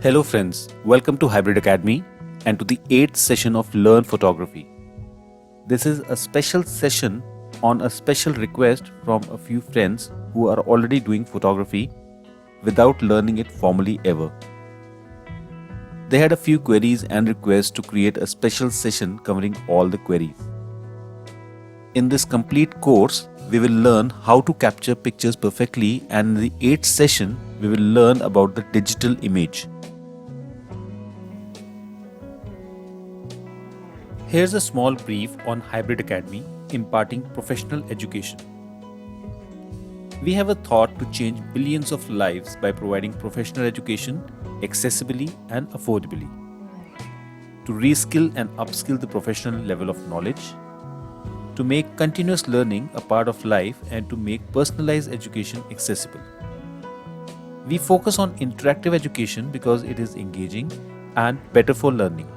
Hello friends, welcome to Hybridacademy and to the 8th session of Learn Photography. This is a special session on a special request from a few friends who are already doing photography without learning it formally ever. They had a few queries and requests to create a special session covering all the queries. In this complete course, we will learn how to capture pictures perfectly, and in the 8th session, we will learn about the digital image. Here's a small brief on Hybridacademy imparting professional education. We have a thought to change billions of lives by providing professional education accessibly and affordably, to reskill and upskill the professional level of knowledge, to make continuous learning a part of life, and to make personalized education accessible. We focus on interactive education because it is engaging and better for learning.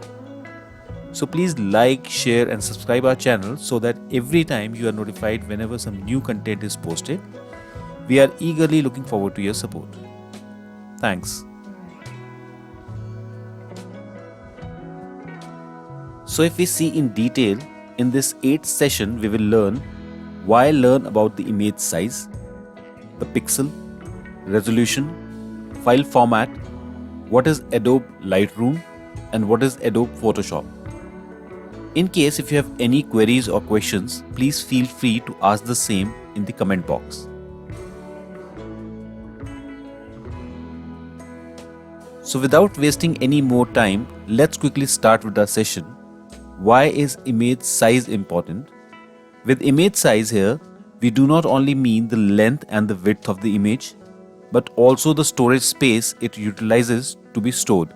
So please like, share and subscribe our channel so that every time you are notified whenever some new content is posted. We are eagerly looking forward to your support. Thanks. So if we see in detail, in this 8th session we will learn learn about the image size, the pixel, resolution, file format, what is Adobe Lightroom and what is Adobe Photoshop. In case if you have any queries or questions, please feel free to ask the same in the comment box. So without wasting any more time, let's quickly start with our session. Why is image size important? With image size here, we do not only mean the length and the width of the image, but also the storage space it utilizes to be stored.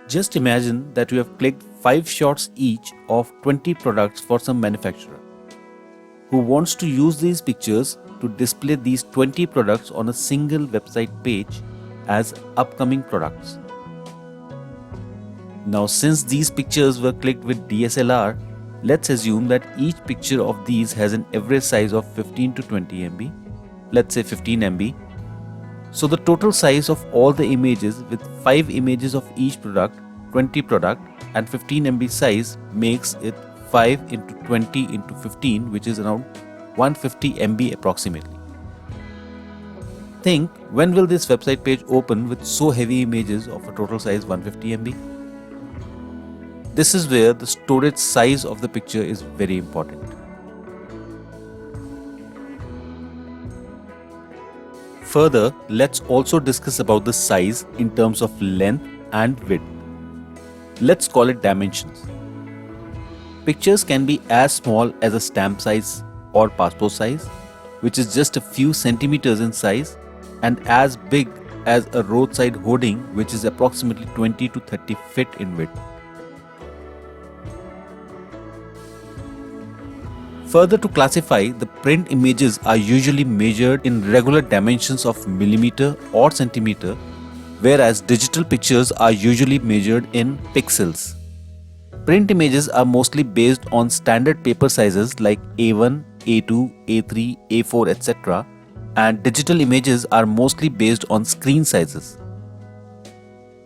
Just imagine that you have clicked 5 shots each of 20 products for some manufacturer who wants to use these pictures to display these 20 products on a single website page as upcoming products. Now since these pictures were clicked with DSLR, let's assume that each picture of these has an average size of 15 to 20 MB, let's say 15 MB. So the total size of all the images with 5 images of each product, 20 product and 15 MB size makes it 5 into 20 into 15, which is around 150 MB approximately. Think, when will this website page open with so heavy images of a total size 150 MB? This is where the storage size of the picture is very important. Further, let's also discuss about the size in terms of length and width. Let's call it dimensions. Pictures can be as small as a stamp size or passport size, which is just a few centimeters in size, and as big as a roadside hoarding, which is approximately 20 to 30 feet in width. Further, to classify, the print images are usually measured in regular dimensions of millimeter or centimeter, whereas digital pictures are usually measured in pixels. Print images are mostly based on standard paper sizes like A1, A2, A3, A4, etc. and digital images are mostly based on screen sizes.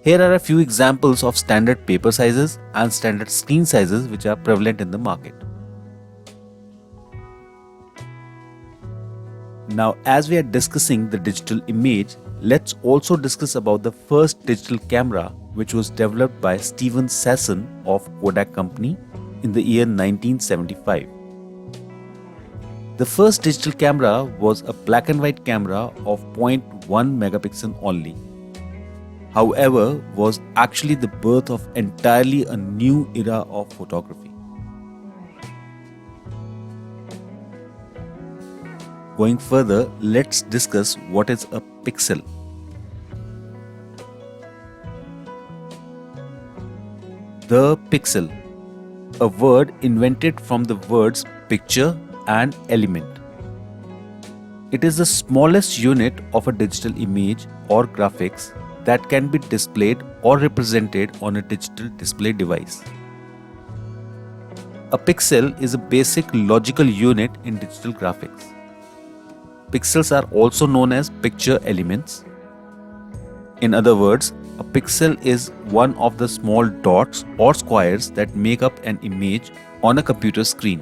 Here are a few examples of standard paper sizes and standard screen sizes which are prevalent in the market. Now, as we are discussing the digital image, let's also discuss about the first digital camera, which was developed by Steven Sasson of Kodak company in the year 1975. The first digital camera was a black and white camera of 0.1 megapixel only. However, was actually the birth of entirely a new era of photography. Going further, let's discuss what is a pixel. The pixel, a word invented from the words picture and element. It is the smallest unit of a digital image or graphics that can be displayed or represented on a digital display device. A pixel is a basic logical unit in digital graphics. pixels are also known as picture elements. In other words, a pixel is one of the small dots or squares that make up an image on a computer screen.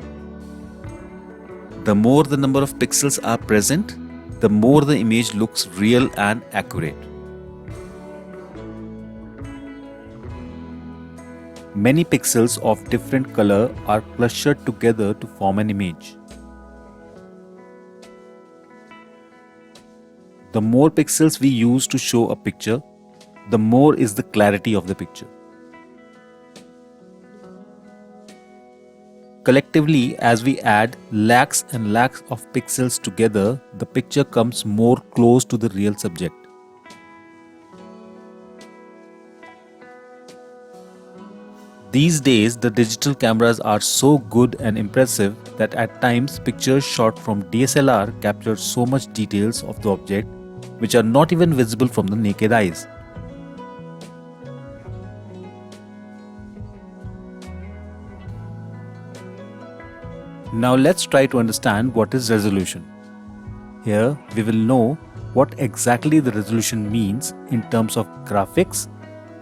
The more the number of pixels are present, the more the image looks real and accurate. Many pixels of different color are clustered together to form an image. The more pixels we use to show a picture, the more is the clarity of the picture. Collectively, as we add lakhs and lakhs of pixels together, the picture comes more close to the real subject. These days, the digital cameras are so good and impressive that at times pictures shot from DSLR capture so much details of the object which are not even visible from the naked eyes. Now let's try to understand what is resolution. Here we will know what exactly the resolution means in terms of graphics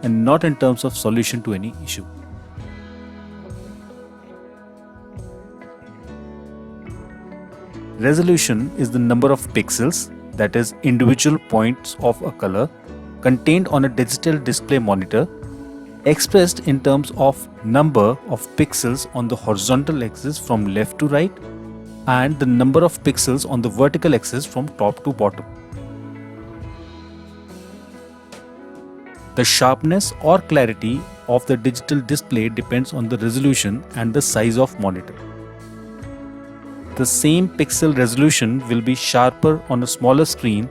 and not in terms of solution to any issue. Resolution is the number of pixels, that is individual points of a color, contained on a digital display monitor, expressed in terms of number of pixels on the horizontal axis from left to right and the number of pixels on the vertical axis from top to bottom. The sharpness or clarity of the digital display depends on the resolution and the size of monitor. The same pixel resolution will be sharper on a smaller screen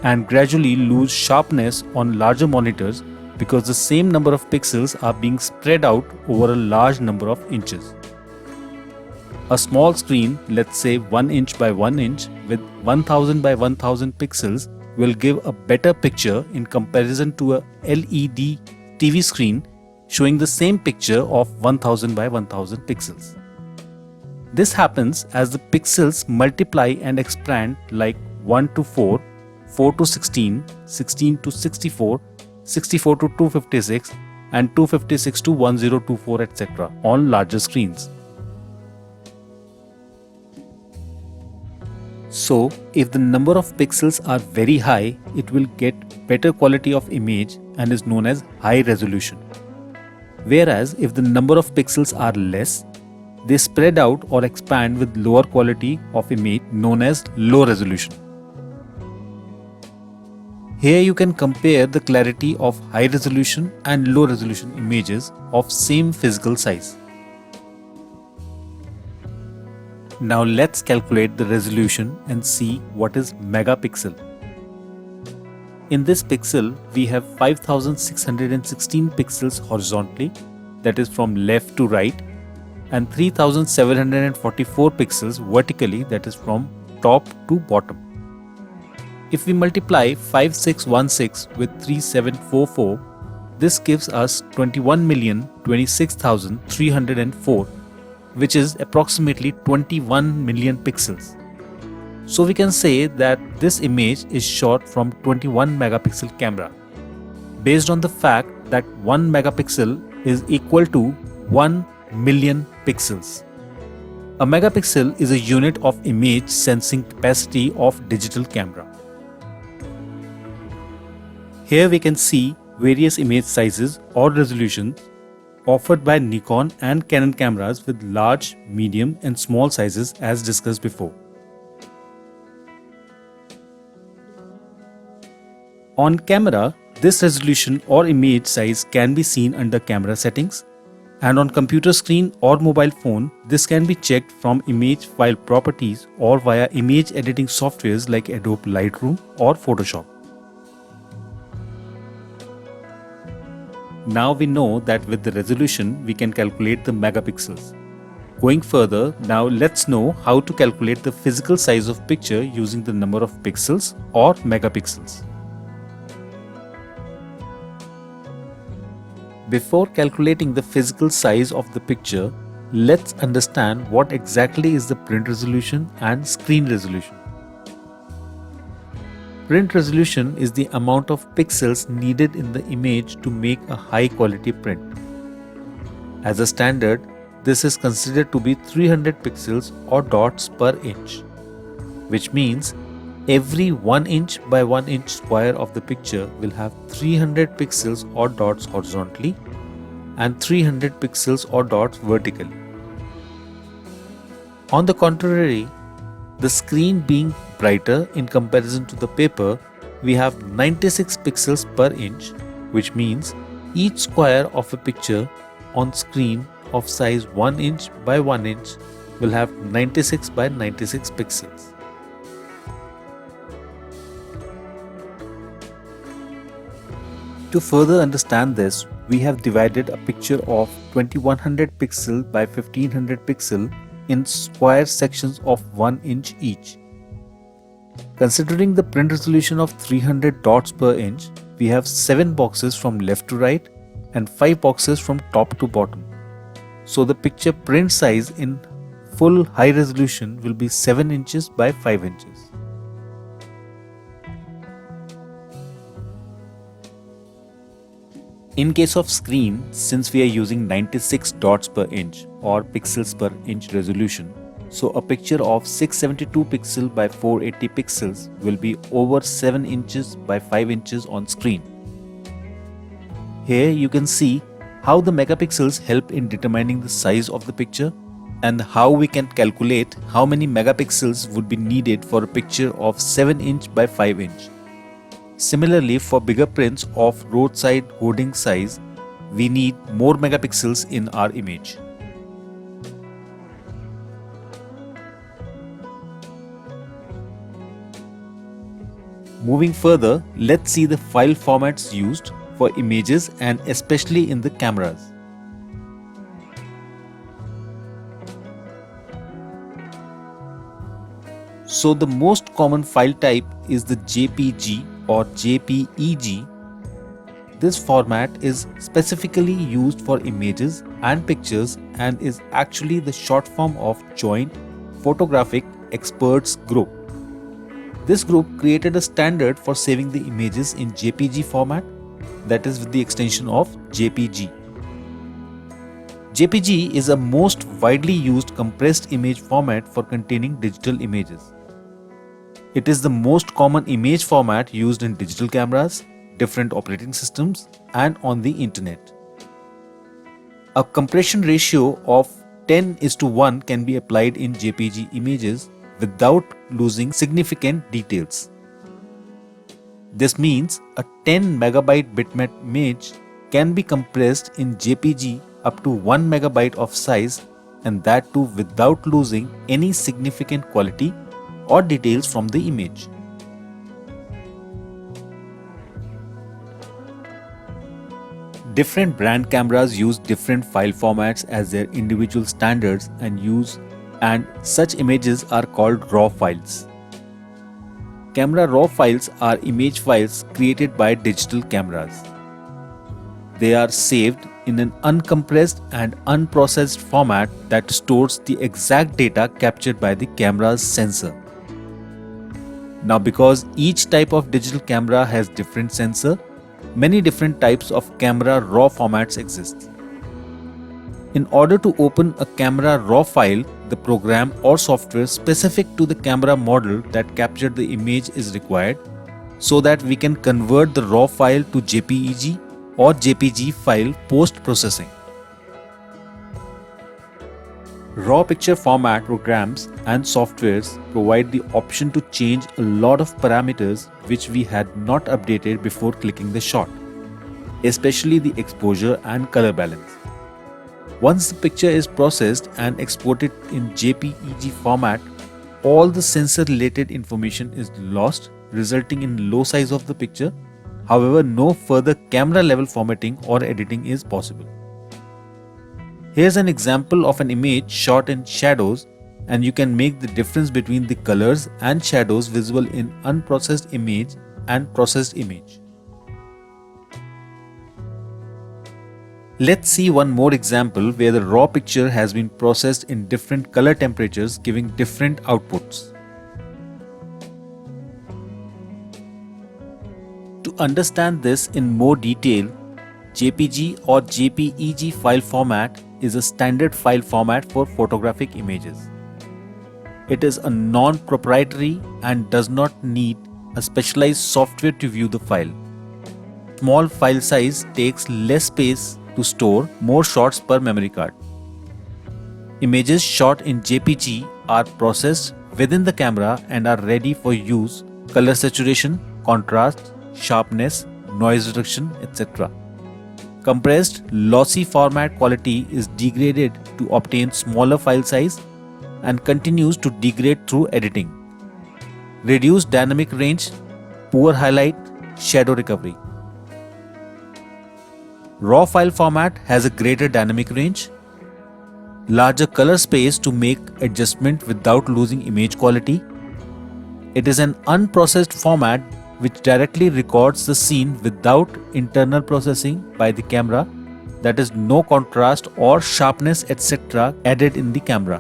and gradually lose sharpness on larger monitors because the same number of pixels are being spread out over a large number of inches. A small screen, let's say 1 inch by 1 inch with 1000 by 1000 pixels will give a better picture in comparison to a LED TV screen showing the same picture of 1000 by 1000 pixels. This happens as the pixels multiply and expand like 1 to 4, 4 to 16, 16 to 64, 64 to 256 and 256 to 1024 etc. on larger screens. So, if the number of pixels are very high, it will get better quality of image and is known as high resolution. Whereas, if the number of pixels are less, they spread out or expand with lower quality of image known as low resolution. Here you can compare the clarity of high resolution and low resolution images of same physical size. Now let's calculate the resolution and see what is megapixel. In this pixel, we have 5616 pixels horizontally, that is from left to right, and 3744 pixels vertically, that is from top to bottom. If we multiply 5616 with 3744, this gives us 21,026,304, which is approximately 21 million pixels. So we can say that this image is shot from 21 megapixel camera, based on the fact that 1 megapixel is equal to 1 million pixels. A megapixel is a unit of image sensing capacity of digital camera. Here we can see various image sizes or resolutions offered by Nikon and Canon cameras with large, medium and small sizes as discussed before. On camera, this resolution or image size can be seen under camera settings, and on computer screen or mobile phone, this can be checked from image file properties or via image editing softwares like Adobe Lightroom or Photoshop. Now we know that with the resolution we can calculate the megapixels. Going further, now let's know how to calculate the physical size of picture using the number of pixels or megapixels. Before calculating the physical size of the picture, let's understand what exactly is the print resolution and screen resolution. Print resolution is the amount of pixels needed in the image to make a high quality print. As a standard, this is considered to be 300 pixels or dots per inch, which means every 1 inch by 1 inch square of the picture will have 300 pixels or dots horizontally and 300 pixels or dots vertically. On the contrary, the screen being brighter in comparison to the paper, we have 96 pixels per inch, which means each square of a picture on screen of size 1 inch by 1 inch will have 96 by 96 pixels. To further understand this, we have divided a picture of 2100 pixel by 1500 pixel in square sections of 1 inch each. Considering the print resolution of 300 dots per inch, we have 7 boxes from left to right and 5 boxes from top to bottom. So the picture print size in full high resolution will be 7 inches by 5 inches. In case of screen, since we are using 96 dots per inch or pixels per inch resolution, so a picture of 672 pixel by 480 pixels will be over 7 inches by 5 inches on screen. Here you can see how the megapixels help in determining the size of the picture and how we can calculate how many megapixels would be needed for a picture of 7 inch by 5 inch. Similarly, for bigger prints of roadside hoarding size, we need more megapixels in our image. Moving further, let's see the file formats used for images and especially in the cameras. So the most common file type is the JPG or JPEG. This format is specifically used for images and pictures and is actually the short form of Joint Photographic Experts Group. This group created a standard for saving the images in JPG format, that is with the extension of JPG. JPG is a most widely used compressed image format for containing digital images. It is the most common image format used in digital cameras, different operating systems, and on the internet. A compression ratio of 10:1 can be applied in JPG images without losing significant details. This means a 10 megabyte bitmap image can be compressed in JPG up to 1 megabyte of size, and that too without losing any significant quality or details from the image. Different brand cameras use different file formats as their individual standards and such images are called raw files. Camera raw files are image files created by digital cameras. They are saved in an uncompressed and unprocessed format that stores the exact data captured by the camera's sensor. Now, because each type of digital camera has different sensor, many different types of camera raw formats exist. In order to open a camera raw file, the program or software specific to the camera model that captured the image is required, so that we can convert the raw file to JPEG or JPG file post-processing. Raw picture format programs and softwares provide the option to change a lot of parameters which we had not updated before clicking the shot, especially the exposure and color balance. Once the picture is processed and exported in JPEG format, all the sensor related information is lost, resulting in low size of the picture. However, no further camera level formatting or editing is possible. Here's an example of an image shot in shadows, and you can make the difference between the colors and shadows visible in unprocessed image and processed image. Let's see one more example where the raw picture has been processed in different color temperatures, giving different outputs. To understand this in more detail, JPG or JPEG file format is a standard file format for photographic images. It is a non-proprietary and does not need a specialized software to view the file. Small file size takes less space to store more shots per memory card. Images shot in JPG are processed within the camera and are ready for use: color saturation, contrast, sharpness, noise reduction, etc. Compressed, lossy format quality is degraded to obtain smaller file size and continues to degrade through editing. Reduced dynamic range, poor highlight, shadow recovery. RAW file format has a greater dynamic range, larger color space to make adjustment without losing image quality. It is an unprocessed format which directly records the scene without internal processing by the camera, that is, no contrast or sharpness etc. added in the camera.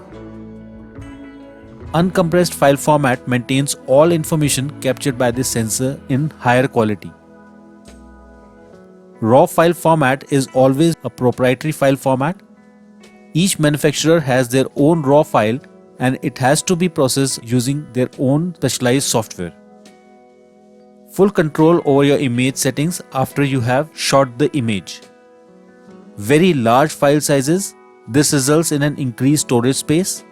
Uncompressed file format maintains all information captured by the sensor in higher quality. RAW file format is always a proprietary file format. Each manufacturer has their own RAW file and it has to be processed using their own specialized software. Full control over your image settings after you have shot the image. Very large file sizes, this results in an increased storage space,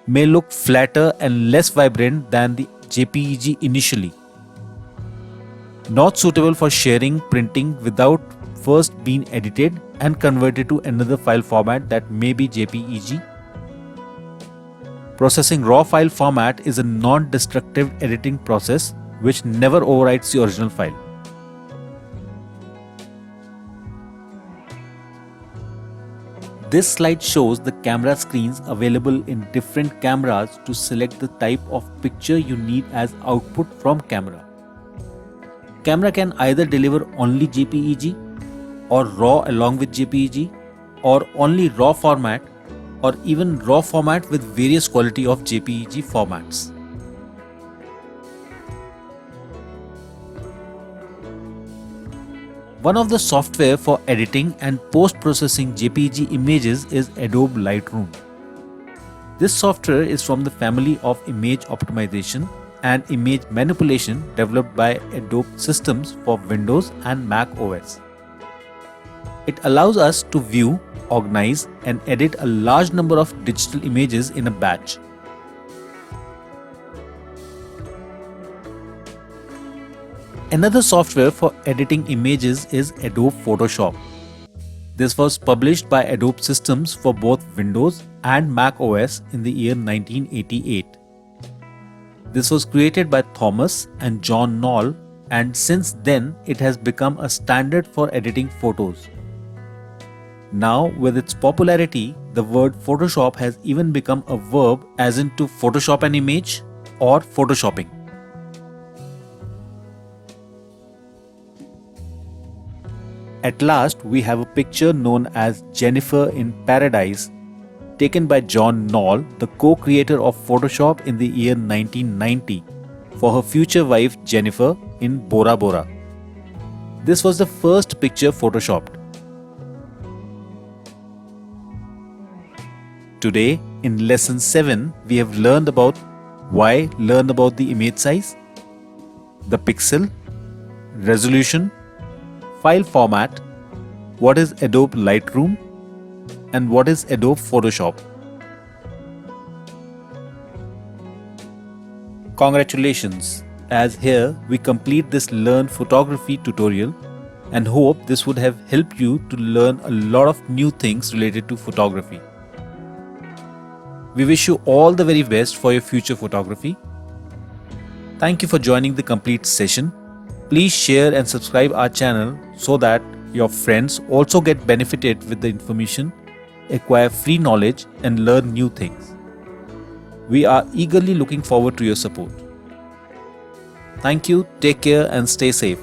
may look flatter and less vibrant than the JPEG initially. Not suitable for sharing, printing without first being edited and converted to another file format that may be JPEG. Processing RAW file format is a non-destructive editing process which never overwrites the original file. This slide shows the camera screens available in different cameras to select the type of picture you need as output from camera. Camera can either deliver only JPEG or RAW along with JPEG, or only RAW format, or even RAW format with various quality of JPEG formats. One of the software for editing and post-processing JPEG images is Adobe Lightroom. This software is from the family of image optimization and image manipulation developed by Adobe systems for Windows and Mac OS. It allows us to view, organize, and edit a large number of digital images in a batch. Another software for editing images is Adobe Photoshop. This was published by Adobe systems for both Windows and Mac OS in the year 1988. This was created by Thomas and John Knoll, and since then it has become a standard for editing photos. Now, with its popularity, the word Photoshop has even become a verb, as in to Photoshop an image or Photoshopping. At last, we have a picture known as Jennifer in Paradise, taken by John Knoll, the co-creator of Photoshop in the year 1990, for her future wife Jennifer in Bora Bora. This was the first picture photoshopped. Today, in lesson 7, we have learned about the image size, the pixel, resolution, file format, what is Adobe Lightroom, and what is Adobe Photoshop. Congratulations, as here we complete this Learn Photography tutorial and hope this would have helped you to learn a lot of new things related to photography. We wish you all the very best for your future photography. Thank you for joining the complete session. Please share and subscribe our channel so that your friends also get benefited with the information, acquire free knowledge and learn new things. We are eagerly looking forward to your support. Thank you, take care and stay safe.